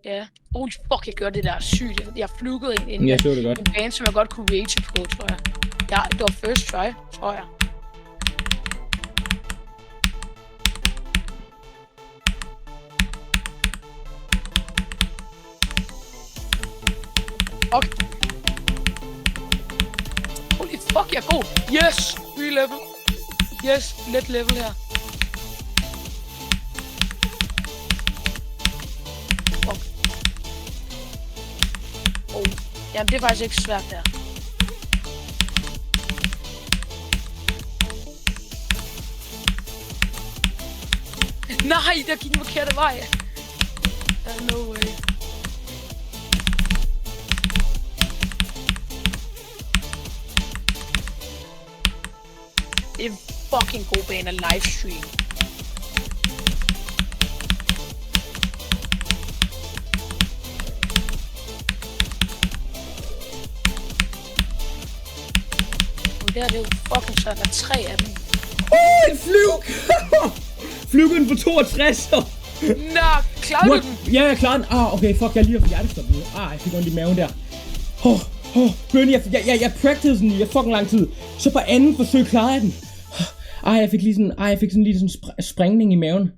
Ja. Holy fuck, jeg gør det der sygt. Jeg flugede en Jeg så det godt. en bane, som jeg godt kunne rage på, tror jeg. Ja, det var first try, tror jeg. Fuck. Holy fuck, jeg er god. Yes, re-level. Yes, let level her. Fuck. Oh, jamen det er faktisk ikke svært der. Nej, der gik den forkerte vej. No way. Det er en fucking god bane af livestream. Og der er det jo fucking så, der er 3 af dem. En flyg! Flygen på 62. Nå, klarede du den? Ja, jeg klarede den. Okay, fuck, jeg lige har fået hjertestop nu. Jeg fik ondt i maven der. Bønne, jeg practicede den i fucking lang tid. Så på anden forsøg klarede jeg den. Jeg fik sådan lige sådan sprængning i maven.